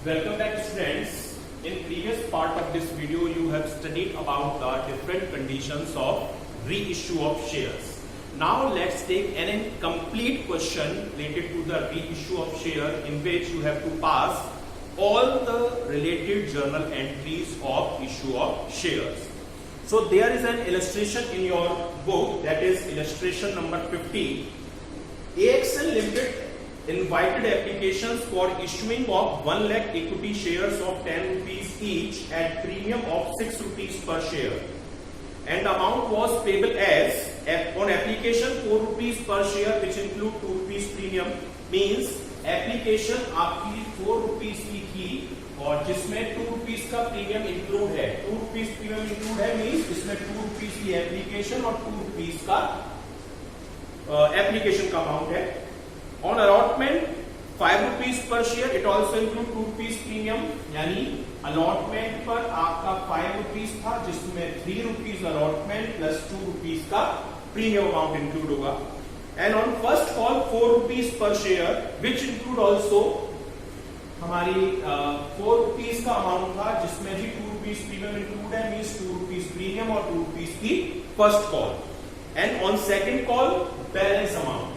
Welcome back, students. In previous part of this video, you have studied about the different conditions of reissue of shares. Now let's take an incomplete question related to the reissue of share, in which you have to pass all the related journal entries of issue of shares. So there is an illustration in your book, that is illustration number 50. AXL Limited invited applications for issuing of 1 lakh equity shares of 10 rupees each at premium of 6 rupees per share, and amount was payable as on application 4 rupees per share, which include 2 rupees premium. Means application आपकी 4 rupees की थी और जिसमें 2 rupees का premium include है, 2 rupees premium include है, means इसमें 2 rupees की एप्लीकेशन और 2 रुपीज का एप्लीकेशन का अमाउंट है. On allotment 5 rupees per share, it also include 2 rupees premium. यानी अलॉटमेंट पर आपका 5 रुपीज था, जिसमें 3 रुपीज अलॉटमेंट प्लस 2 रुपीज का प्रीमियम अमाउंट इंक्लूड होगा. And on first call 4 rupees per share, which include also हमारी 4 rupees का अमाउंट था, जिसमें भी 2 rupees प्रीमियम इंक्लूड है, मीन्स 2 rupees प्रीमियम और 2 rupees की first call. And on second call balance amount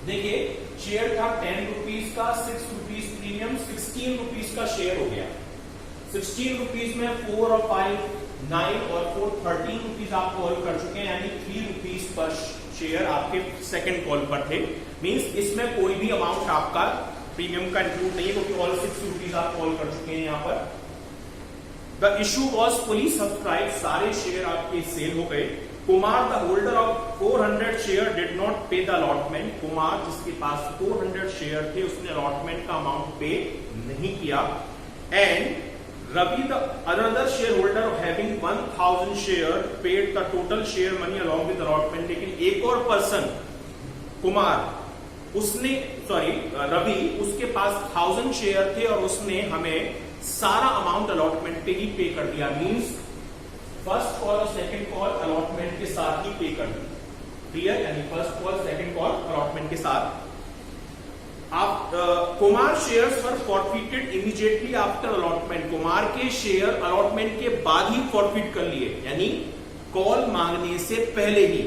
देखिए, शेयर था 10 रुपीज का, 6 रुपीज प्रीमियम, 16 रुपीज का शेयर हो गया. 16 रुपीज में 4 और 5 9 और 4 13 रुपीज आप कॉल कर चुके हैं, यानी 3 रुपीज पर शेयर आपके सेकंड कॉल पर थे. मींस इसमें कोई भी अमाउंट आपका प्रीमियम का इंक्लूड नहीं है, क्योंकि ऑल 6 रुपीज आप कॉल कर चुके हैं. यहां पर the issue was fully subscribe, सारे शेयर आपके सेल हो गए. Kumar the holder of 400 share did not पे द अलॉटमेंट. कुमार जिसके पास 400 शेयर थे, उसने अलॉटमेंट का अमाउंट पे नहीं किया. And Ravi, the another shareholder having 1000 share, paid the total share money along with allotment. लेकिन एक और पर्सन कुमार, उसने रवि, उसके पास 1000 शेयर थे और उसने हमें सारा अमाउंट अलॉटमेंट पे ही पे कर दिया. मींस फर्स्ट कॉल और सेकंड कॉल अलॉटमेंट के साथ ही पे कर दी. क्लियर? यानी first call second call allotment के साथ. आप कुमार शेयर्स वर forfeited immediately after allotment. Kumar के शेयर अलॉटमेंट के बाद ही फॉरफिट कर लिए, यानी कॉल मांगने से पहले ही.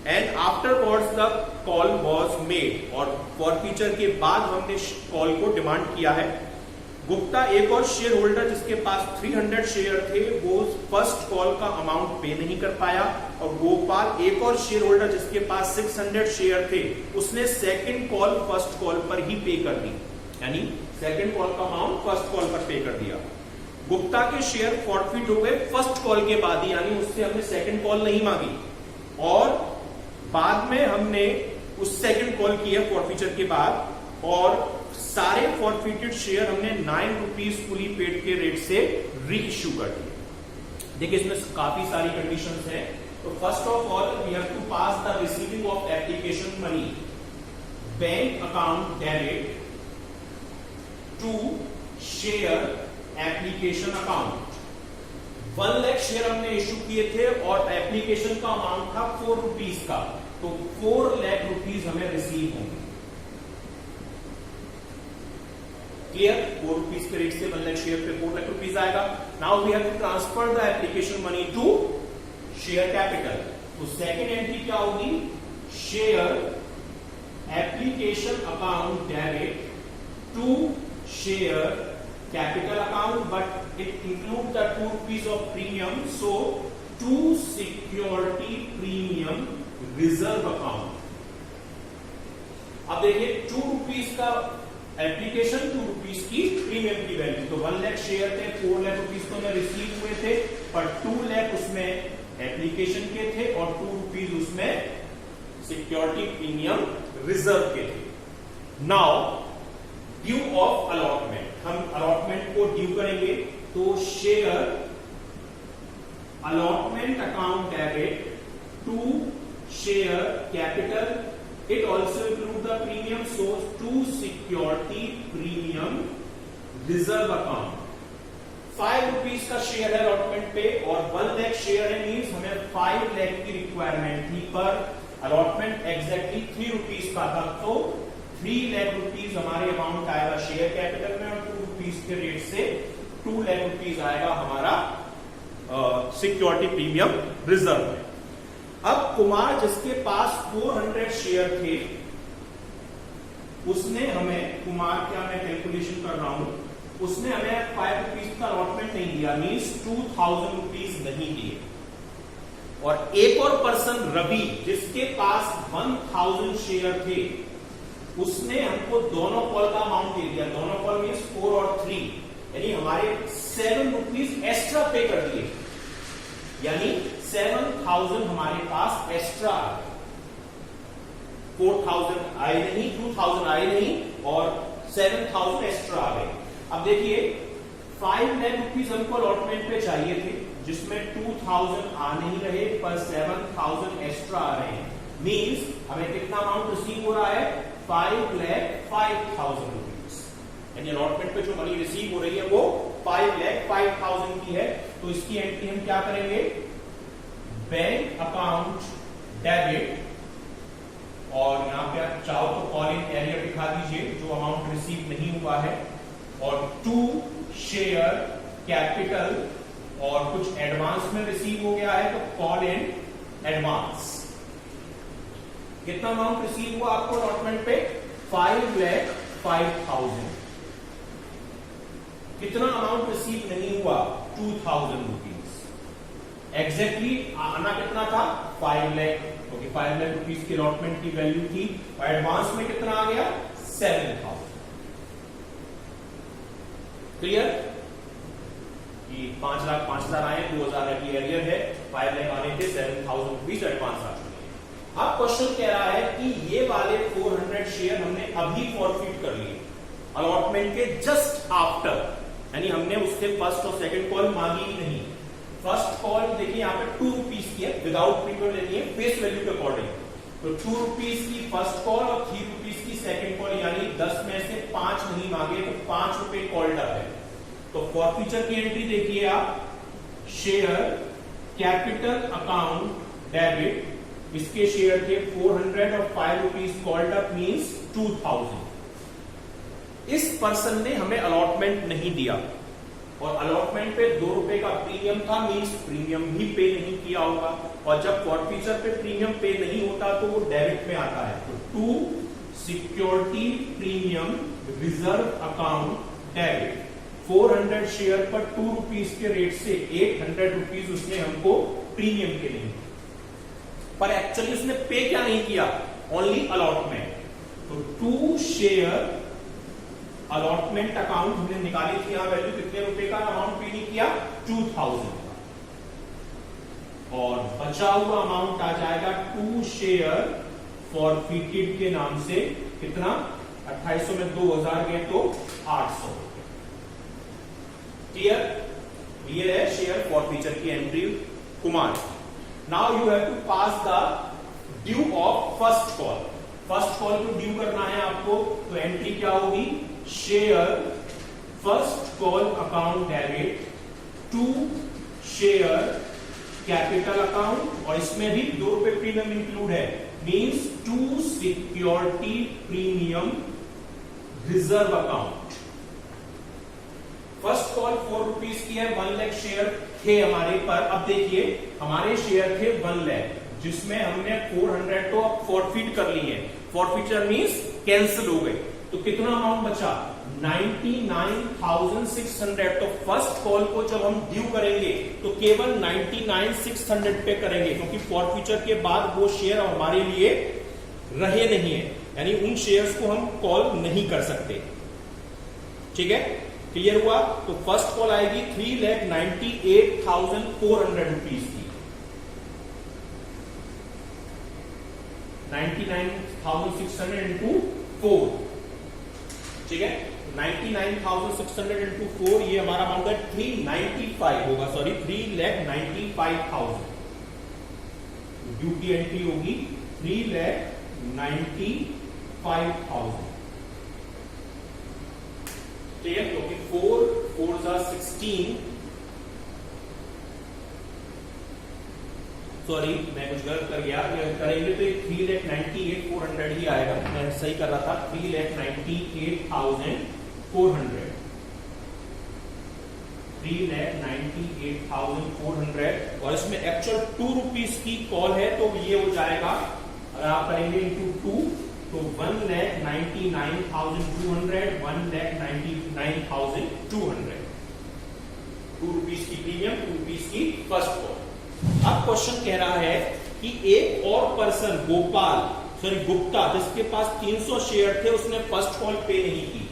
And afterwards the call was made, और फॉरफिचर के बाद हमने कॉल को डिमांड किया है. गुप्ता एक और शेयर होल्डर जिसके पास 300 शेयर थे, वो फर्स्ट कॉल का अमाउंट पे नहीं कर पाया. और गोपाल एक और शेयर होल्डर जिसके पास 600 शेयर थे, उसने सेकंड कॉल फर्स्ट कॉल पर ही पे कर दी, यानी सेकंड कॉल का अमाउंट फर्स्ट कॉल पर पे कर दिया. गुप्ता के शेयर फॉरफिट हो गए फर्स्ट कॉल के बाद ही, यानी उससे हमने सेकंड कॉल नहीं मांगी, और बाद में हमने उस सेकंड कॉल किया फॉरफिचर के बाद, और सारे फॉरफिटेड शेयर हमने 9 रुपीज फुली पेड के रेट से री इश्यू कर दिए. देखिए इसमें काफी सारी कंडीशंस हैं. तो first of all we have to pass the receiving of application money bank account debit to share application account. 1 lakh share हमने इश्यू किए थे और एप्लीकेशन का अमाउंट था 4 रुपीज का, तो 4 लाख रुपीज हमें रिसीव होंगे. क्लियर? 4 रुपीज के रेट से 1 लाख शेयर पे 4 लाख रुपीज आएगा. Now we have to transfer the application money to share capital. तो सेकेंड एंट्री क्या होगी? Share application account debit to share capital account, but it include the 2 rupees of premium, so to security premium reserve account. अब देखिए 2 rupees का application, 2 rupees की premium की value. तो 1 lakh share थे, 4 लाख रुपीज तो में रिसीव हुए थे, पर 2 लाख उसमें एप्लीकेशन के थे और 2 रुपीज उसमें सिक्योरिटी प्रीमियम रिजर्व के थे. नाउ ड्यू ऑफ अलॉटमेंट, हम अलॉटमेंट को ड्यू करेंगे. तो share allotment account debit to share capital, it also include the premium, so to security premium reserve account. 5 rupees का शेयर है अलॉटमेंट पे और 1 लाख शेयर है, मींस हमें 5 लाख की रिक्वायरमेंट थी, पर अलॉटमेंट एग्जैक्टली 3 रुपीज का था, तो 3 लाख रुपीज हमारे अमाउंट आएगा शेयर कैपिटल में और 2 रुपीज के रेट से 2 लाख रुपीज आएगा हमारा सिक्योरिटी प्रीमियम रिजर्व में। अब कुमार जिसके पास 400 शेयर थे उसने हमें, कुमार क्या मैं कैलकुलेशन कर रहा हूं, उसने हमें 5 रुपीज का अलॉटमेंट नहीं दिया, मीन्स 2000 रुपीज नहीं दिए। और एक और पर्सन रवि जिसके पास 1000 शेयर थे उसने हमको दोनों कॉल का अमाउंट दे दिया, दोनों कॉल मीन्स 4 और 3, यानी हमारे 7 रुपीज एक्स्ट्रा पे कर दिए, यानी 7000 हमारे पास एक्स्ट्रा आ गए। 4000 आए नहीं, 2000 आए नहीं और 7000 एक्स्ट्रा आ गए। अब देखिए 5 लाख रुपीज हमको अलॉटमेंट पे चाहिए थे जिसमें 2000 आ नहीं रहे पर 7000 एक्स्ट्रा आ रहे हैं, मींस हमें कितना अमाउंट रिसीव हो रहा है 5,05,000 रुपीज, यानी अलॉटमेंट पे जो मनी रिसीव हो रही है वो 5,05,000 की है। तो इसकी एंट्री हम क्या करेंगे, बैंक अकाउंट डेबिट, और यहां पे आप चाहो तो कॉल इन एरिया दिखा दीजिए जो अमाउंट रिसीव नहीं हुआ है, और 2 शेयर कैपिटल, और कुछ एडवांस में रिसीव हो गया है तो कॉल इन एडवांस। कितना अमाउंट रिसीव हुआ आपको अलॉटमेंट पे 5,05,000। कितना अमाउंट रिसीव नहीं हुआ 2000 रुपीज। एग्जैक्टली आना कितना था 5 लाख, क्योंकि 5 लाख रुपीज की अलॉटमेंट की वैल्यू थी, और एडवांस में कितना आ गया 7,000। क्लियर कि 5 लाख 5,000 आए, 2,000 की एरियर है, 5 लाख आने थे, 7,000 रुपीज एडवांस आ चुके हैं। अब क्वेश्चन कह रहा है कि ये वाले 400 शेयर हमने अभी फॉरफिट कर लिए अलॉटमेंट के जस्ट आफ्टर, यानी हमने उससे फर्स्ट और सेकंड कॉल मांगी ही नहीं। फर्स्ट कॉल देखिए यहाँ पे 2 रुपीज की है, विदाउट प्रीपेड लेनी है फेस वैल्यू के अकॉर्डिंग, तो 2 रुपीज की फर्स्ट कॉल और 3 रुपीज की सेकंड कॉल, यानी 10 में से 5 नहीं मांगे तो 5 रुपए कॉल्ड अप है। तो फॉरफीचर की एंट्री देखिए आप, शेयर कैपिटल अकाउंट डेबिट, इसके शेयर थे 400 और 5 रुपीज कॉल्ड अप मींस 2000। इस पर्सन ने हमें अलॉटमेंट नहीं दिया और अलॉटमेंट पे 2 रुपए का प्रीमियम था, मींस प्रीमियम भी पे नहीं किया होगा, और जब फॉरफीचर पे प्रीमियम पे नहीं होता तो वो डेबिट में आता है। तो 2 security premium reserve account debit, 400 share पर 2 रुपीज के रेट से 800 रुपीज उसने हमको प्रीमियम के लिए, पर एक्चुअली उसने पे क्या नहीं किया, ओनली अलॉटमेंट। तो 2 शेयर अलॉटमेंट अकाउंट हमने निकाली थी, यहां वैल्यू कितने रुपए का अमाउंट पे नहीं किया 2000 का, और बचा हुआ अमाउंट आ जाएगा 2 शेयर फॉरफिटेड के नाम से, कितना 2800 में 2000 गए तो 800। क्लियर, ये है शेयर फॉरफीचर की entry Kumar. Now you have to pass the due of first call. First call को ड्यू करना है आपको, तो एंट्री क्या होगी, share first call account debit 2 share capital account, और इसमें भी 2 रुपए प्रीमियम इंक्लूड है, means 2 security premium reserve account. First call 4 rupees की है, 1 लाख शेयर थे हमारे पर। अब देखिए हमारे शेयर थे 1 लाख, जिसमें हमने 400 तो अब फॉरफिट कर ली है, फॉरफिचर मींस कैंसिल हो गए, तो कितना अमाउंट बचा 99,600। तो फर्स्ट कॉल को जब हम ड्यू करेंगे तो केवल 99,600 पे करेंगे, क्योंकि फॉरफिचर के बाद वो शेयर हमारे लिए रहे नहीं है, यानी उन शेयर्स को हम कॉल नहीं कर सकते। ठीक है, क्लियर हुआ। तो फर्स्ट कॉल आएगी 3,98,400 रुपीज की, 99,600 इंटू 4, ठीक है, 99,600 इंटू 4, ये हमारा अमाउंट है 395 होगा, सॉरी 3,95,000। ड्यू की एंट्री होगी 3,95,000। ठीक है, क्योंकि 4 4 16, सॉरी मैं कुछ गलत कर गया, करेंगे तो 3,98,400 ही आएगा, मैं सही कर रहा था 3,98,400, 3,98,400 और इसमें एक्चुअल 2 रुपीज की कॉल है तो ये हो जाएगा, अगर आप करेंगे इंटू 2 तो 1,99,200, 1,99,200, 2 रुपीज की प्रीमियम, 2 रुपीज की फर्स्ट कॉल। अब क्वेश्चन कह रहा है कि एक और पर्सन गुप्ता जिसके पास 300 शेयर थे, उसने फर्स्ट कॉल पे नहीं की,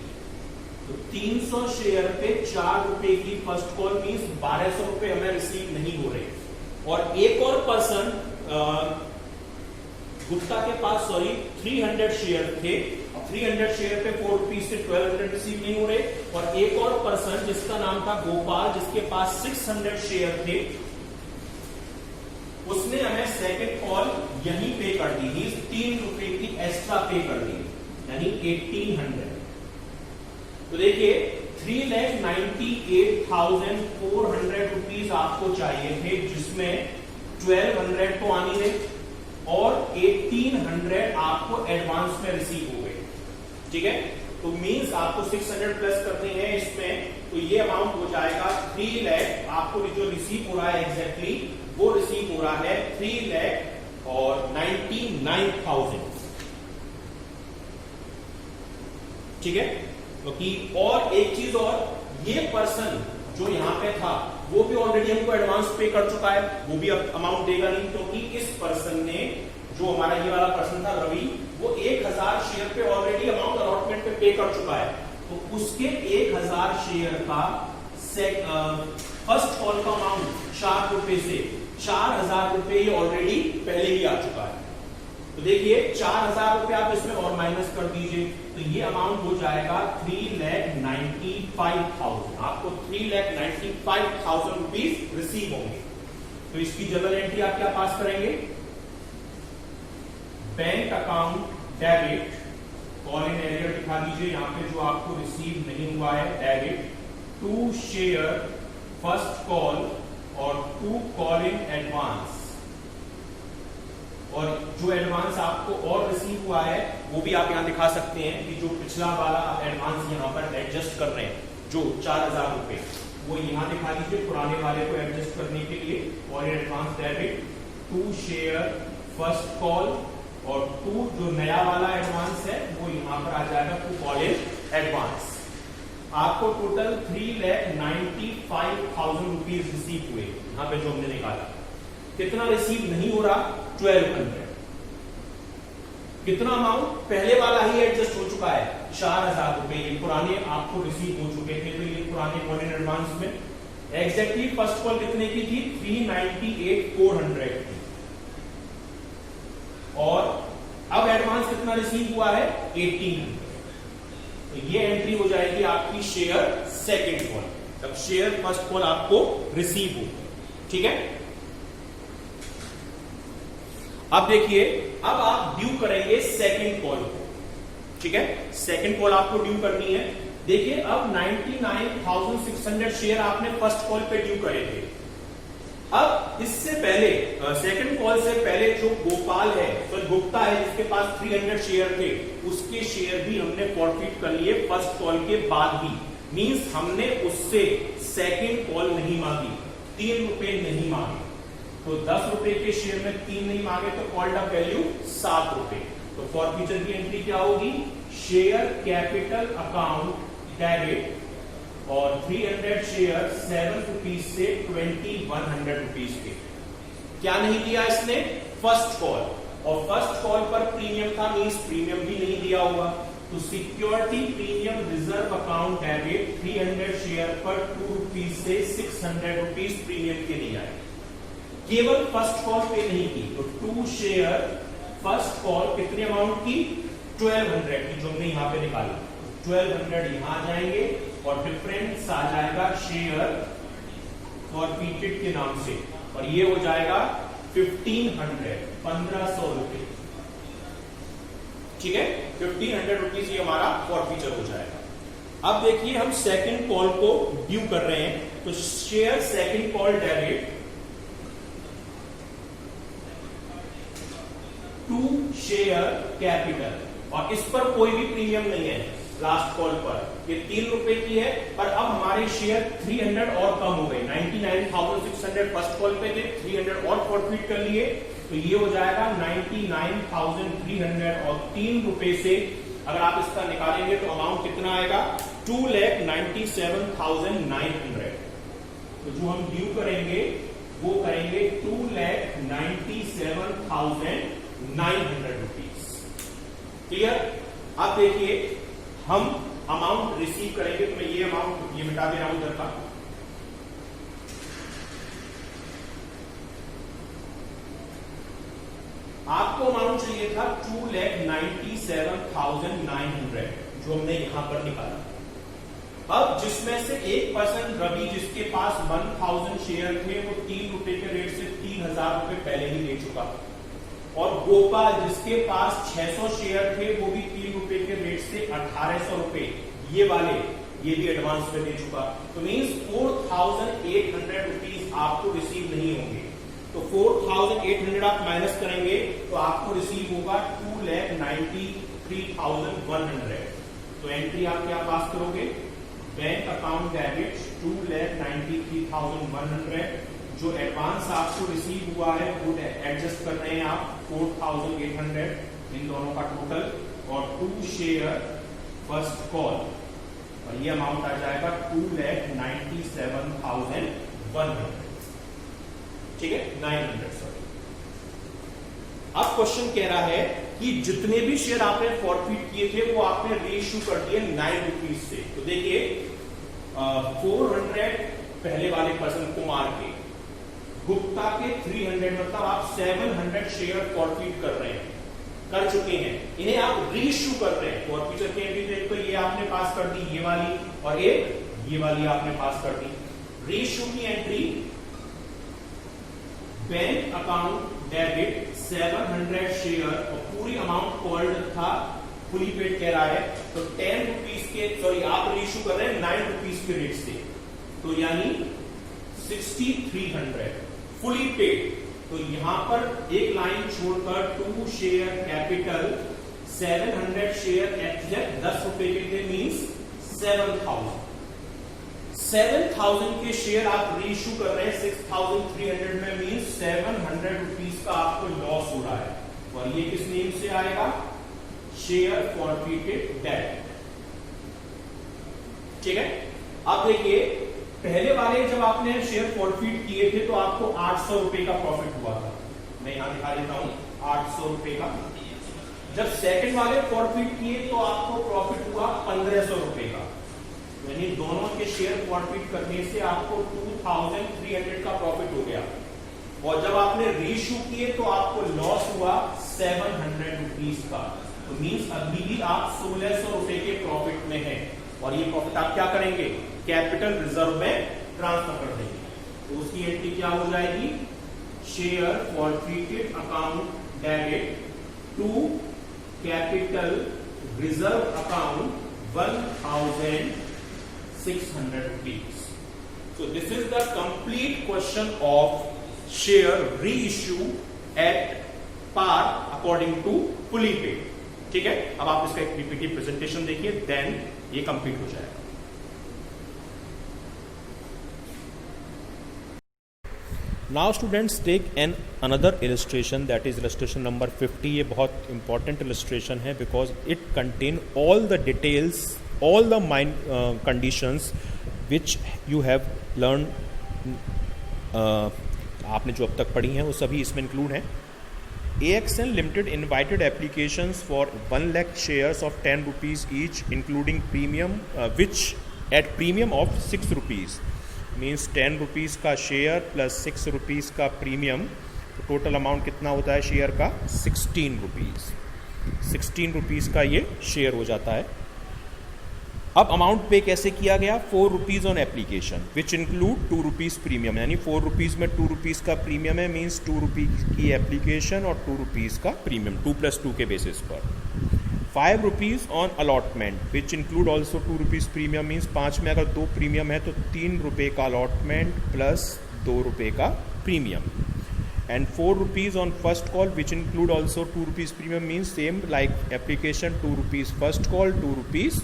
तो 300 शेयर पे 4 रुपए की फर्स्ट कॉल मींस 1200 रुपए हमें रिसीव नहीं हो रहे। और एक और पर्सन गुप्ता के पास 300 शेयर थे, 300 शेयर पे 4 रुपीज से 1200 रिसीव नहीं हो रहे। और एक और पर्सन जिसका नाम था गोपाल, जिसके पास 600 शेयर थे, उसने हमें सेकंड कॉल यहीं पे कर दी, 3 रुपए की एक्स्ट्रा पे कर दी, यानी 1800। तो देखिए 3,98,400 रुपीज आपको चाहिए थे, जिसमें 1200 तो आनी है और 1800 आपको एडवांस में रिसीव हो गए। ठीक है, तो मींस आपको 600 प्लस करने हैं इसमें, तो ये अमाउंट हो जाएगा 3 लाख। आपको जो रिसीव हो रहा है एग्जैक्टली वो रिसीव हो रहा है 3,99,000। ठीक है, क्योंकि और एक चीज और, ये पर्सन जो यहां पे था वो भी ऑलरेडी हमको एडवांस पे कर चुका है, वो भी अब अमाउंट देगा नहीं, क्योंकि इस पर्सन ने, जो हमारा ये वाला पर्सन था रवि, वो 1000 शेयर पे ऑलरेडी अमाउंट अलॉटमेंट पे कर चुका है। तो उसके 1000 शेयर का फर्स्ट कॉल का अमाउंट 4 रुपए से 4000 रुपए ऑलरेडी पहले ही आ चुका है। तो देखिए 4000 रुपए आप इसमें और माइनस कर दीजिए, तो ये अमाउंट हो जाएगा 3,95,000। आपको 3,95,000 रुपीज रिसीव होंगे। तो इसकी जनरल एंट्री आप क्या पास करेंगे, bank account debit, call in arrear दिखा दीजिए, यहां पे जो आपको रिसीव नहीं हुआ है डेबिट, 2 शेयर फर्स्ट कॉल और 2 कॉल इन एडवांस। और जो एडवांस आपको और रिसीव हुआ है वो भी आप यहां दिखा सकते हैं कि जो पिछला वाला एडवांस यहां पर एडजस्ट कर रहे हैं, जो 4000 रुपए, वो यहां दिखा दीजिए पुराने वाले को एडजस्ट करने के लिए। और advance debit 2 share first call और 2 जो नया वाला एडवांस है वो यहां पर आ जाएगा 2 कॉल इन एडवांस। आपको टोटल 3,95,000 रुपीज रिसीव हुए यहां पे जो हमने निकाला। कितना रिसीव नहीं हो रहा, 1200। कितना अमाउंट पहले वाला ही एडजस्ट हो चुका है, 4000 रुपए, ये पुराने आपको रिसीव हो चुके थे, तो ये पुराने कॉल इन एडवांस में। एग्जैक्टली फर्स्ट कॉल कितने की थी, 3,98,400 की, और अब एडवांस कितना रिसीव हुआ है, 1800। तो ये एंट्री हो जाएगी आपकी शेयर सेकंड कॉल, तब शेयर फर्स्ट कॉल आपको रिसीव हो। ठीक है, अब देखिए, अब आप ड्यू करेंगे सेकंड कॉल को। ठीक है, सेकंड कॉल आपको ड्यू करनी है। देखिए अब 99,600 शेयर आपने फर्स्ट कॉल पे ड्यू करे थे। अब इससे पहले सेकंड कॉल से पहले जो गोपाल है, तो गुप्ता है, जिसके पास 300 शेयर थे, उसके शेयर भी हमने फॉरफिट कर लिए फर्स्ट कॉल के बाद ही। मींस हमने उससे सेकंड कॉल नहीं मांगी, 3 रुपए नहीं मांगे। तो 10 रुपए के शेयर में 3 नहीं मांगे तो कॉल्ड अप वैल्यू 7 रुपए। तो फॉरफीचर की एंट्री क्या होगी, शेयर कैपिटल अकाउंट डेबिट और 300 शेयर 7 रुपीज से 2100 रुपीज के। क्या नहीं दिया इसने, फर्स्ट कॉल, और फर्स्ट कॉल पर प्रीमियम था, मींस प्रीमियम भी नहीं दिया होगा। तो security premium reserve account debit 300 share पर 2 रुपीज से 600 रुपीज प्रीमियम के लिए आए। केवल फर्स्ट कॉल पे नहीं की, तो 2 शेयर फर्स्ट कॉल कितने अमाउंट की, 1200 की, जो हमने यहां पे निकाली। 1200 यहां जाएंगे और डिफरेंस आ जाएगा शेयर फॉरफीटेड के नाम से, और ये हो जाएगा 1500 रुपए। ठीक है, 1500 रुपीज ये हमारा फॉरफीचर हो जाएगा। अब देखिए हम सेकंड कॉल को ड्यू कर रहे हैं, तो share second call debit share capital, और इस पर कोई भी प्रीमियम नहीं है लास्ट कॉल पर, ये 3 रुपए की है। पर अब हमारे शेयर 300 और कम हो गए, 99,600 फर्स्ट कॉल पे थे, 300 और फॉरफिट कर लिए, तो ये हो जाएगा 99,300, और 3 रुपए से अगर आप इसका निकालेंगे तो अमाउंट कितना आएगा, 2,97,900। तो जो हम ड्यू करेंगे वो करेंगे 2,97,900 रुपीज। क्लियर? अब देखिए हम अमाउंट रिसीव करेंगे, तो मैं ये अमाउंट ये मिटा दे रहा हूं उधर का, आपको अमाउंट चाहिए था 2,97,900 जो हमने यहां पर निकाला। अब जिसमें से एक पर्सन रवि जिसके पास 1000 शेयर थे वो 3 रुपए के रेट से 3000 रुपए पहले ही ले चुका, और गोपाल जिसके पास 600 शेयर थे वो भी 3 रुपए के रेट से 1800 रुपए ये वाले ये भी एडवांस में दे चुका। तो मींस 4,800 रुपीज आपको रिसीव नहीं होंगे। तो 4,800 आप माइनस करेंगे तो आपको रिसीव होगा 2,93,100। तो एंट्री आप क्या पास करोगे, बैंक अकाउंट डेबिट 2,93,100, जो एडवांस आपको रिसीव हुआ है वो एडजस्ट कर रहे हैं आप 4,800 इन दोनों का टोटल, और 2 शेयर फर्स्ट कॉल, और ये अमाउंट आ जाएगा 2,97,100। ठीक है, 900 सॉरी। अब क्वेश्चन कह रहा है कि जितने भी शेयर आपने फॉरफिट किए थे वो आपने रीइश्यू कर दिए 9 रुपीज से। तो देखिए 400 पहले वाले पर्सन कुमार के, गुप्ता के 300, मतलब आप 700 शेयर फॉरफिट कर रहे हैं, कर चुके हैं, इन्हें आप रीइश्यू कर रहे हैं। फॉरफिचर की एंट्री देख तो ये आपने पास कर दी, ये वाली, और एक ये वाली आपने पास कर दी। रीइश्यू की entry bank account debit 700 share, और पूरी अमाउंट कॉल्ड था फुली पेड कह रहा है, तो 10 रुपीज के, सॉरी आप रीइश्यू कर रहे हैं 9 रुपीज के रेट से, तो यानी 6,300 फुली पेड। तो यहां पर एक लाइन छोड़कर 2 शेयर कैपिटल 700 शेयर एग्जैक्ट 10 रुपए के थे, मींस 7,000 के शेयर आप रीइश्यू कर रहे हैं 6,300 में, मींस 700 रुपीज का आपको लॉस हो रहा है, और ये किस नेम से आएगा, शेयर फॉरफिटेड डेट। ठीक है, अब देखिए पहले वाले जब आपने शेयर फॉरफिट किए थे तो आपको 800 रुपए का प्रॉफिट हुआ था, मैं यहां दिखा देता हूं 800 रुपए का। जब सेकंड वाले फॉरफिट किए तो आपको प्रॉफिट हुआ 1500 रुपए का, यानी दोनों के शेयर फॉरफिट करने से आपको 2,300 का प्रॉफिट हो गया, और जब आपने रीइश्यू किए तो आपको लॉस हुआ 700 रुपीज का। तो मींस अभी भी आप 1600 रुपए के प्रॉफिट में हैं, और ये प्रॉफिट आप क्या करेंगे, कैपिटल रिजर्व में ट्रांसफर कर देंगे। तो उसकी एंट्री क्या हो जाएगी, share forfeited account debit to capital reserve account 1,600 rupees. So this is the complete question of share reissue at par according to fully paid. ठीक है, अब आप इसका एक पीपीटी प्रेजेंटेशन देखिए, देन ये कंप्लीट हो जाएगा। Now students take another illustration, that is illustration number 50. ये बहुत important illustration है because it contain all the details, all the conditions which you have learned, आपने जो अब तक पढ़ी हैं वो सभी इसमें इंक्लूड हैं। AXN Limited invited applications for 1 lakh shares of 10 rupees each, including premium, which at premium of 6 rupees. Means 10 rupees का शेयर प्लस 6 रुपीज़ का प्रीमियम, तो टोटल अमाउंट कितना होता है शेयर का, 16 रुपीज़। 16 रुपीज़ का ये शेयर हो जाता है। अब अमाउंट पे कैसे किया गया, 4 rupees on application which include 2 rupees premium, यानी 4 रुपीज़ में 2 रुपीज़ का प्रीमियम है, मीन्स 2 रुपीज़ की एप्लीकेशन और 2 रुपीज़ का प्रीमियम, 2 + 2 के बेसिस पर। 5 rupees on allotment which include also 2 rupees premium, means 5 में अगर 2 प्रीमियम है तो 3 रुपये का अलॉटमेंट प्लस 2 रुपये का premium. and 4 rupees on first call, which include also 2 rupees premium, means same like application, 2 rupees first call, 2 rupees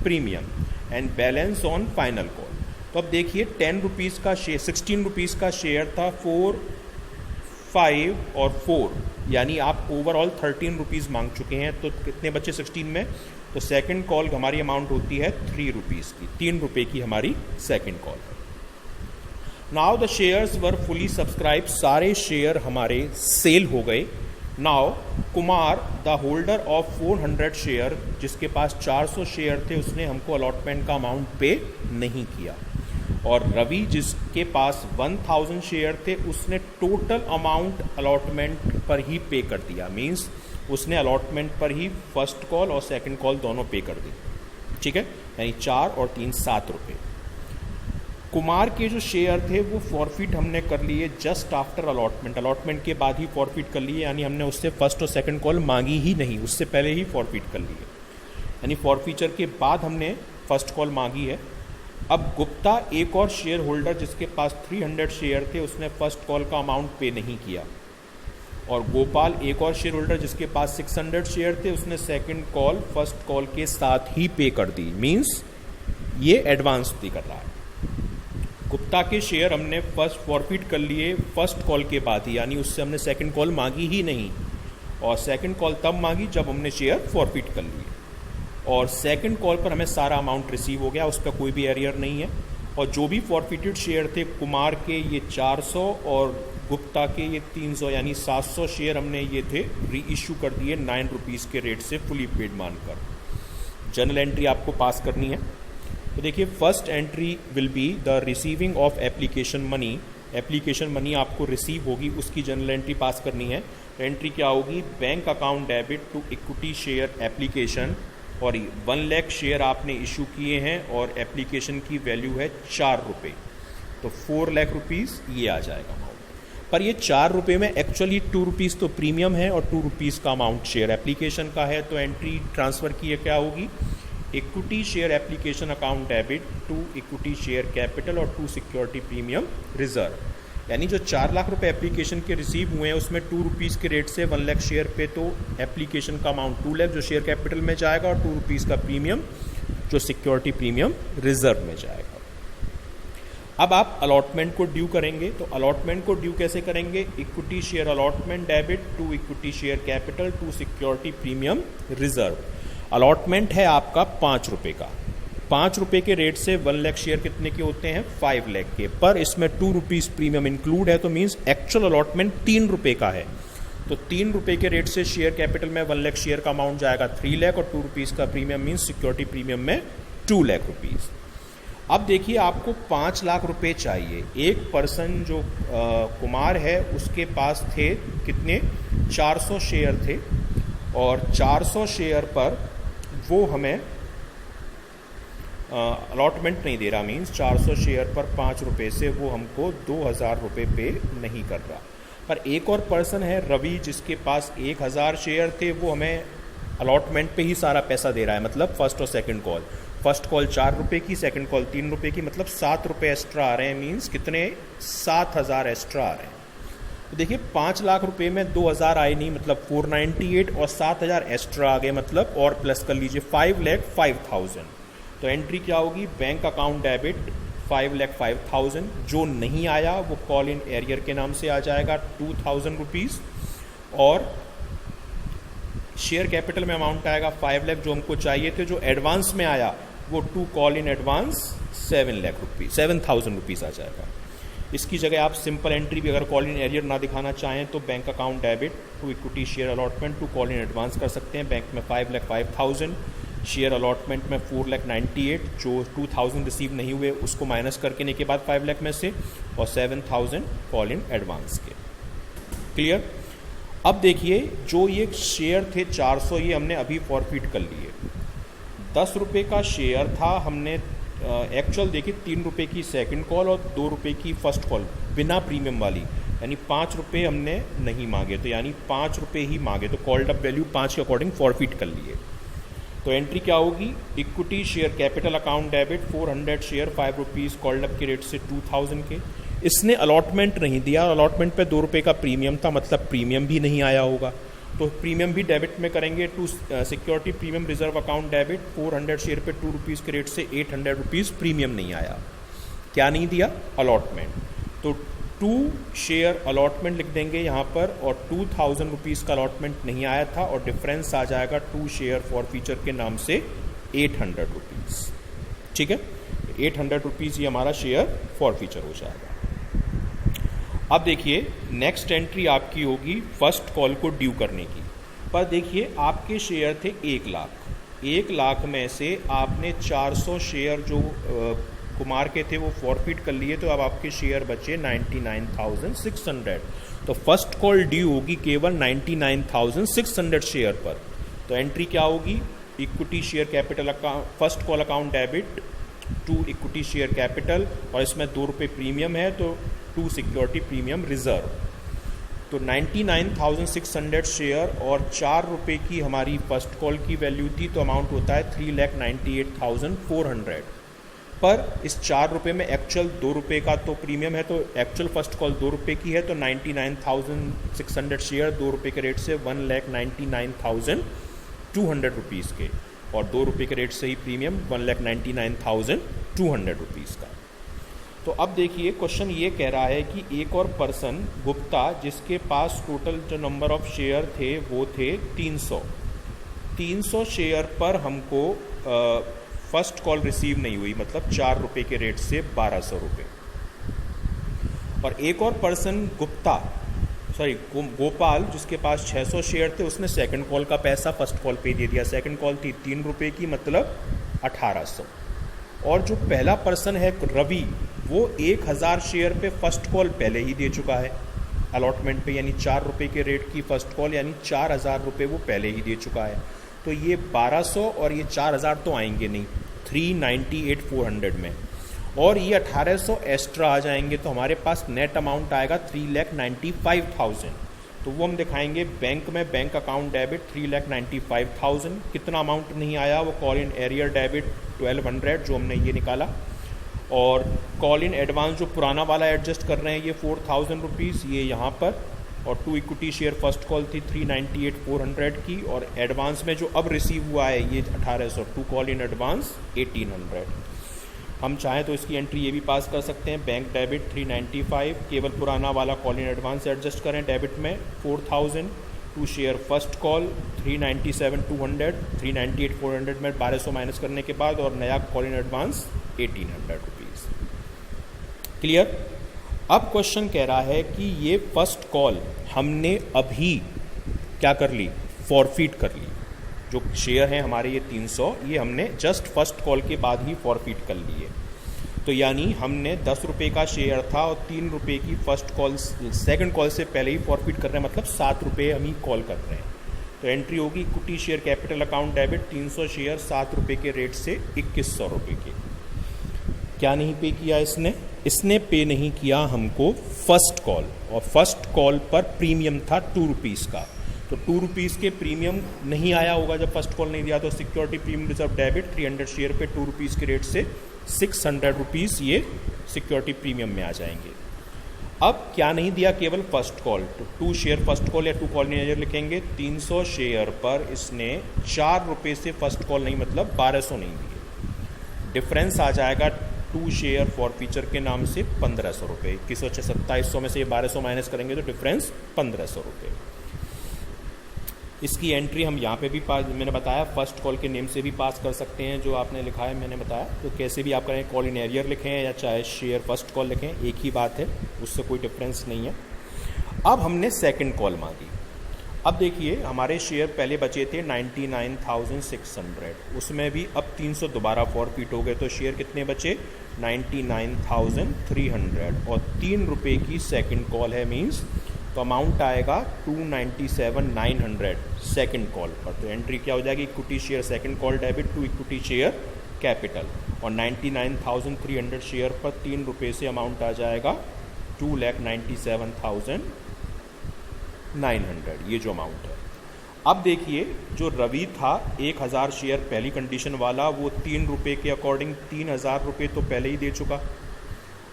premium, and balance on final call. तो अब देखिए 10 रुपीज़ का शेयर, 16 रुपीज़ का शेयर था, 4, 5 और 4, यानी आप ओवरऑल 13 रुपीज़ मांग चुके हैं। तो कितने बच्चे 16 में? तो सेकंड कॉल हमारी अमाउंट होती है 3 रुपीज़ की, 3 रुपये की हमारी सेकंड कॉल है। Now the shares were fully subscribe, सारे शेयर हमारे सेल हो गए। Now Kumar the holder of 400 share, जिसके पास 400 शेयर थे, उसने हमको अलॉटमेंट का अमाउंट पे नहीं किया। और रवि जिसके पास 1000 शेयर थे, उसने टोटल अमाउंट अलॉटमेंट पर ही पे कर दिया, मींस उसने अलॉटमेंट पर ही फर्स्ट कॉल और सेकंड कॉल दोनों पे कर दी। ठीक है, यानी 4 और 3 7 रुपये। कुमार के जो शेयर थे वो फॉरफिट हमने कर लिए जस्ट आफ्टर अलॉटमेंट, अलॉटमेंट के बाद ही फॉरफिट कर लिए, यानी हमने उससे फर्स्ट और सेकंड कॉल मांगी ही नहीं, उससे पहले ही फॉरफिट कर लिए, यानी फॉरफीचर के बाद हमने फर्स्ट कॉल मांगी है। अब गुप्ता एक और शेयर होल्डर जिसके पास 300 शेयर थे, उसने फर्स्ट कॉल का अमाउंट पे नहीं किया। और गोपाल एक और शेयर होल्डर जिसके पास 600 शेयर थे, उसने सेकंड कॉल फर्स्ट कॉल के साथ ही पे कर दी, मींस ये एडवांस पे कर रहा है। गुप्ता के शेयर हमने फर्स्ट फॉरफिट कर लिए फर्स्ट कॉल के बाद ही, यानी उससे हमने सेकंड कॉल मांगी ही नहीं, और सेकंड कॉल तब मांगी जब हमने शेयर फॉरफिट कर लिए, और सेकंड कॉल पर हमें सारा अमाउंट रिसीव हो गया, उस पर कोई भी एरियर नहीं है। और जो भी फॉरफिटेड शेयर थे, कुमार के ये 400 और गुप्ता के ये 300, यानी 700 शेयर हमने ये थे री इशू कर दिए 9 रुपीज़ के रेट से फुली पेड मानकर। जर्नल एंट्री आपको पास करनी है। तो देखिए, first entry will be the receiving of application money, application money आपको रिसीव होगी, उसकी जर्नल एंट्री पास करनी है। एंट्री क्या होगी? Bank account debit to equity share application, और 1 लाख शेयर आपने इशू किए हैं और एप्लीकेशन की वैल्यू है 4 रुपये, तो 4 लाख रुपीज़ ये आ जाएगा अमाउंट। पर ये 4 रुपये में एक्चुअली 2 रुपीज़ तो प्रीमियम है और 2 रुपीज़ का अमाउंट शेयर एप्लीकेशन का है। तो एंट्री ट्रांसफ़र की है क्या होगी? Equity share application account debit to equity share capital और टू सिक्योरिटी प्रीमियम रिजर्व, यानी जो 4 लाख रुपए एप्लीकेशन के रिसीव हुए हैं उसमें 2 रुपीज़ के रेट से 1 लाख शेयर पे, तो एप्लीकेशन का अमाउंट 2 लाख जो शेयर कैपिटल में जाएगा, और 2 रुपीज़ का प्रीमियम जो सिक्योरिटी प्रीमियम रिजर्व में जाएगा। अब आप अलॉटमेंट को ड्यू करेंगे, तो अलॉटमेंट को ड्यू कैसे करेंगे? Equity share allotment debit to equity share capital to security premium reserve. Allotment है आपका 5 रुपये का, 5 रुपये के रेट से 1 लाख शेयर कितने के होते हैं? 5 लाख के, पर इसमें 2 रुपीज़ प्रीमियम इंक्लूड है, तो मीन्स एक्चुअल अलॉटमेंट 3 रुपये का है। तो 3 रुपये के रेट से शेयर कैपिटल में 1 लाख शेयर का अमाउंट जाएगा 3 लाख, और 2 रुपीज़ का प्रीमियम मीन्स सिक्योरिटी प्रीमियम में 2 लाख रुपीज़। अब देखिए, आपको 5 लाख रुपए चाहिए। एक पर्सन जो कुमार है उसके पास थे कितने? 400 शेयर थे, और 400 शेयर पर वो हमें अलॉटमेंट नहीं दे रहा, मीन्स 400 शेयर पर 5 रुपये से वो हमको 2000 रुपये पे नहीं कर रहा। पर एक और पर्सन है रवि जिसके पास 1000 शेयर थे, वो हमें अलॉटमेंट पे ही सारा पैसा दे रहा है, मतलब फर्स्ट और सेकंड कॉल। फर्स्ट कॉल 4 रुपये की, सेकंड कॉल 3 रुपये की, मतलब 7 रुपये एक्स्ट्रा आ रहे हैं, मीन्स कितने? 7000 एक्स्ट्रा आ रहे हैं। तो देखिए, 5 लाख रुपए में 2000 आए नहीं, मतलब 498, और 7000 एक्स्ट्रा आ गए, मतलब और प्लस कर लीजिए 5,05,000। तो एंट्री क्या होगी? बैंक अकाउंट डेबिट 5,05,000, जो नहीं आया वो कॉल इन एरियर के नाम से आ जाएगा 2000 रुपीज़, और शेयर कैपिटल में अमाउंट आएगा 5 लाख जो हमको चाहिए थे। जो एडवांस में आया वो 2 कॉल इन एडवांस 7,000 रुपीज़ आ जाएगा। इसकी जगह आप सिंपल एंट्री भी अगर कॉल इन एरियर ना दिखाना चाहें तो bank account debit to equity share allotment to call in advance कर सकते हैं। बैंक में 5,05,000, शेयर अलॉटमेंट में 4,98,000, जो 2,000 रिसीव नहीं हुए उसको माइनस करने के बाद 5 लाख में से, और 7,000 कॉल इन एडवांस के। क्लियर? अब देखिए, जो ये शेयर थे 400, ये हमने अभी फॉरफिट कर लिए। 10 रुपये का शेयर था, हमने एक्चुअल देखिए 3 रुपये की सेकंड कॉल और 2 रुपये की फर्स्ट कॉल बिना प्रीमियम वाली, यानी 5 रुपये हमने नहीं मांगे, तो यानी 5 रुपये ही मांगे, तो कॉल्ड अप वैल्यू 5 के अकॉर्डिंग फॉरफिट कर लिए। तो एंट्री क्या होगी? Equity share capital account debit 400 share 5 rupees called up के रेट से 2000 के, इसने अलॉटमेंट नहीं दिया, अलॉटमेंट पे 2 रुपये का प्रीमियम था, मतलब प्रीमियम भी नहीं आया होगा, तो प्रीमियम भी डेबिट में करेंगे। To security premium reserve account debit 400 share पे 2 रुपीज़ के रेट से 800 रुपीज़ प्रीमियम नहीं आया। क्या नहीं दिया? अलॉटमेंट। तो 2 शेयर अलॉटमेंट लिख देंगे यहाँ पर, और 2000 रुपीज़ का अलॉटमेंट नहीं आया था, और डिफरेंस आ जाएगा 2 शेयर फॉर फीचर के नाम से 800 रुपीज़। ठीक है, 800 रुपीज़ ये हमारा शेयर फॉर फीचर हो जाएगा। अब देखिए नेक्स्ट एंट्री आपकी होगी फर्स्ट कॉल को ड्यू करने की। पर देखिए आपके शेयर थे 1 लाख, 1 लाख में से आपने 400 शेयर जो कुमार के थे वो फॉरफिट कर लिए, तो अब आपके शेयर बचे 99,600। तो फर्स्ट कॉल ड्यू होगी केवल 99,600 शेयर पर। तो एंट्री क्या होगी? Equity share capital account, first call account debit to equity share capital, और इसमें 2 रुपये प्रीमियम है, तो टू सिक्योरिटी प्रीमियम रिजर्व। तो 99,600 शेयर और 4 रुपये की हमारी फर्स्ट कॉल की वैल्यू थी, तो अमाउंट होता है 3,98,400। पर इस 4 रुपये में एक्चुअल 2 रुपये का तो प्रीमियम है, तो एक्चुअल फर्स्ट कॉल 2 रुपये की है, तो 99,600 शेयर 2 रुपये के रेट से 1,99,200 रुपीज़ के, और 2 रुपये के रेट से ही प्रीमियम 1,99,200 रुपीज़ का। तो अब देखिए क्वेश्चन ये कह रहा है कि एक और पर्सन गुप्ता, जिसके पास टोटल जो नंबर ऑफ शेयर थे वो थे 300 शेयर पर हमको फर्स्ट कॉल रिसीव नहीं हुई, मतलब 4 रुपये के रेट से 1200 रुपये। और एक और पर्सन गोपाल, जिसके पास 600 शेयर थे, उसने सेकंड कॉल का पैसा फर्स्ट कॉल पे दे दिया। सेकंड कॉल थी 3 रुपये की, मतलब 1800। और जो पहला पर्सन है रवि, वो 1000 शेयर पे फर्स्ट कॉल पहले ही दे चुका है अलॉटमेंट पे, यानी 4 रुपये के रेट की फर्स्ट कॉल, यानी 4000 रुपये वो पहले ही दे चुका है। तो ये 1200 और ये 4000 तो आएंगे नहीं 398,400 में, और ये 1800 एक्स्ट्रा आ जाएंगे, तो हमारे पास नेट अमाउंट आएगा 3,95,000। तो वो हम दिखाएंगे बैंक में, बैंक अकाउंट डेबिट 3,95,000। कितना अमाउंट नहीं आया? वो कॉल इन एरियर डेबिट 1200 जो हमने ये निकाला, और कॉल इन एडवांस जो पुराना वाला एडजस्ट कर रहे हैं ये 4,000 रुपीज़ ये यहाँ पर, और 2 इक्विटी शेयर फर्स्ट कॉल थी 398,400 की, और एडवांस में जो अब रिसीव हुआ है ये 1800, 2 कॉल इन एडवांस 1800। हम चाहें तो इसकी एंट्री ये भी पास कर सकते हैं, बैंक डेबिट 395, केवल पुराना वाला कॉल इन एडवांस एडजस्ट करें डेबिट में 4,000, 2 शेयर फर्स्ट कॉल 397,200, 398,400 में 1200 माइनस करने के बाद, और नया call in advance 1800 rupees. Clear? अब क्वेश्चन कह रहा है कि ये फर्स्ट कॉल हमने अभी क्या कर ली? फॉरफिट कर ली। जो शेयर हैं हमारे ये 300, ये हमने जस्ट फर्स्ट कॉल के बाद ही फॉरफिट कर लिए। तो यानी हमने 10 रुपये का शेयर था और 3 रुपये की फर्स्ट कॉल सेकंड कॉल से पहले ही फॉरफिट कर रहे हैं, मतलब 7 रुपये हम ही कॉल कर रहे हैं। तो एंट्री होगी equity share capital account debit 300 share 7 रुपये के रेट से 2100 रुपये के। क्या नहीं पे किया इसने पे नहीं किया हमको फर्स्ट कॉल, और फर्स्ट कॉल पर प्रीमियम था 2 रुपीज़ का, तो 2 रुपीज़ के प्रीमियम नहीं आया होगा जब फर्स्ट कॉल नहीं दिया। तो security premium reserve debit 300 share पे 2 रुपीज़ के रेट से 600 रुपीज़ ये सिक्योरिटी प्रीमियम में आ जाएंगे। अब क्या नहीं दिया? केवल फर्स्ट कॉल, तो 2 शेयर फर्स्ट कॉल या 2 कॉल मैनेजर लिखेंगे। 300 शेयर पर इसने 4 रुपये से फर्स्ट कॉल नहीं, मतलब 1200 नहीं दिए। डिफरेंस आ जाएगा 2 शेयर फॉर फीचर के नाम से 1500 रुपये। 2100 में से ये 1200 माइनस करेंगे तो डिफरेंस 1500 रुपये। इसकी एंट्री हम यहाँ पे भी पास, मैंने बताया फर्स्ट कॉल के नेम से भी पास कर सकते हैं, जो आपने लिखा है मैंने बताया। तो कैसे भी आप करें, कॉल इन एरियर लिखें या चाहे शेयर फर्स्ट कॉल लिखें, एक ही बात है, उससे कोई डिफरेंस नहीं है। अब हमने सेकंड कॉल मांगी। अब देखिए हमारे शेयर पहले बचे थे 99,600, उसमें भी अब 300 दोबारा फॉरफिट हो गए, तो शेयर कितने बचे? 99,300, और 3 रुपये की सेकंड कॉल है मीन्स, तो अमाउंट आएगा 297,900 सेकंड कॉल पर। तो एंट्री क्या हो जाएगी? Equity share second call debit to equity share capital, और 99,300 शेयर पर 3 रुपये से अमाउंट आ जाएगा 2,97,900, ये जो अमाउंट है। अब देखिए जो रवि था 1000 शेयर पहली कंडीशन वाला, वो 3 रुपये के अकॉर्डिंग 3000 रुपये तो पहले ही दे चुका।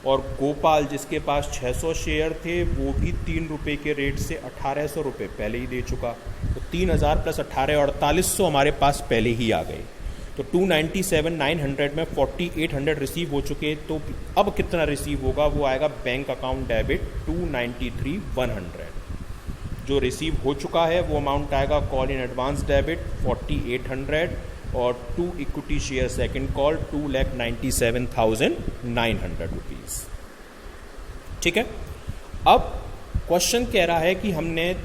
और गोपाल जिसके पास 600 शेयर थे वो भी 3 रुपये के रेट से 1800 रुपये पहले ही दे चुका। तो 3000 प्लस 18 4800 हमारे पास पहले ही आ गए। तो 297,900 में 4800 रिसीव हो चुके। तो अब कितना रिसीव होगा, वो आएगा बैंक अकाउंट डेबिट 293,100। जो रिसीव हो चुका है वो अमाउंट आएगा कॉल इन एडवांस डेबिट 4800 और 2 equity share second call 2,97,900 rupees. ठीक है। अब क्वेश्चन कह रहा है कि हमने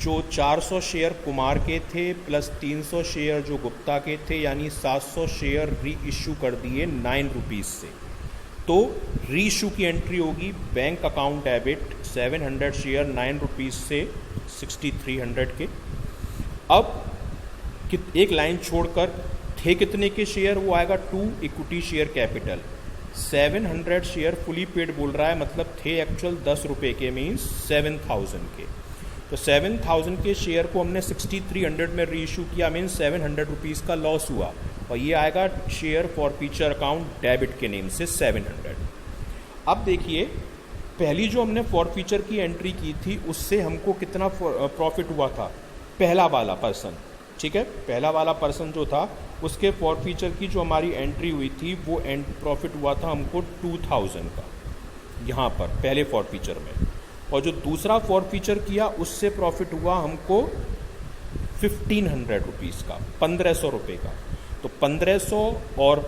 जो 400 शेयर कुमार के थे प्लस 300 शेयर जो गुप्ता के थे, यानी 700 शेयर री इशू कर दिए 9 रुपीज़ से। तो री इशू की एंट्री होगी bank account debit 700 share 9 rupees से 6300 के। अब एक लाइन छोड़कर थे कितने के शेयर, वो आएगा 2 equity share capital. 700 share fully paid बोल रहा है, मतलब थे एक्चुअल 10 रुपये के, मीन्स 7000 के। तो 7000 के शेयर को हमने 6300 में री इशू किया, मीन्स 700 रुपीज़ का लॉस हुआ। और ये आएगा शेयर फॉरफीचर अकाउंट डेबिट के नेम से 700। अब देखिए पहली जो हमने फॉरफीचर की एंट्री की थी उससे हमको कितना प्रॉफिट हुआ था, पहला वाला पर्सन। ठीक है, पहला वाला पर्सन जो था उसके फॉरफीचर की जो हमारी एंट्री हुई थी वो प्रॉफिट हुआ था हमको 2000 का यहाँ पर पहले फॉरफीचर में। और जो दूसरा फॉरफीचर किया उससे प्रॉफिट हुआ हमको 1500 रुपीज़ का, 1500 रुपये का। तो 1500 और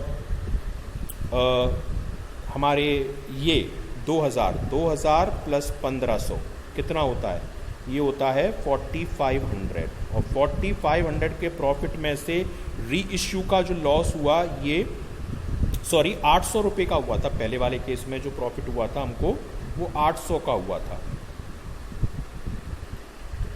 हमारे ये 2000 प्लस 1500 कितना होता है, ये होता है 4500। और 4500 के प्रॉफिट में से री इश्यू का जो लॉस हुआ ये 800 रुपये का हुआ था। पहले वाले केस में जो प्रॉफिट हुआ था हमको वो 800 का हुआ था।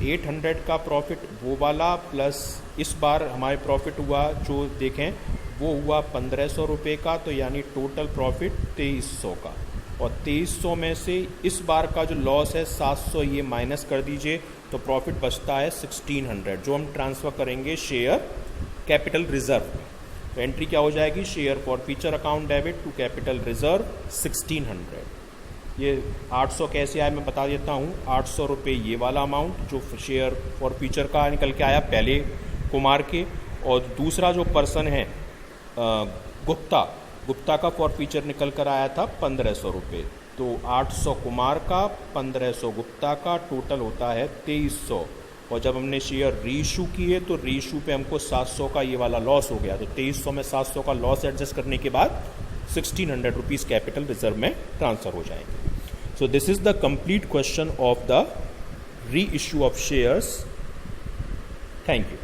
800 का प्रॉफिट वो वाला, प्लस इस बार हमारे प्रॉफिट हुआ जो देखें वो हुआ 1500 रुपये का। तो यानी टोटल प्रॉफिट 2300 का। और 2300 में से इस बार का जो लॉस है 700 ये माइनस कर दीजिए, तो प्रॉफिट बचता है 1600, जो हम ट्रांसफ़र करेंगे शेयर कैपिटल रिजर्व में। तो एंट्री क्या हो जाएगी, share forfeiture account debit to capital reserve 1600। ये 800 कैसे आया मैं बता देता हूँ। 800 रुपये ये वाला अमाउंट जो शेयर फॉर फीचर का निकल के आया पहले कुमार के, और दूसरा जो पर्सन है गुप्ता का फॉर फीचर निकल कर आया था 1500 रुपये। तो 800 कुमार का, 1500 गुप्ता का, टोटल होता है 2300। और जब हमने शेयर रीइशू किए तो रीइशू पे हमको 700 का ये वाला लॉस हो गया। तो 2300 में 700 का लॉस एडजस्ट करने के बाद 1600 रुपीज़ कैपिटल रिजर्व में ट्रांसफ़र हो जाएंगे। So this is the complete question of the reissue of shares. Thank you.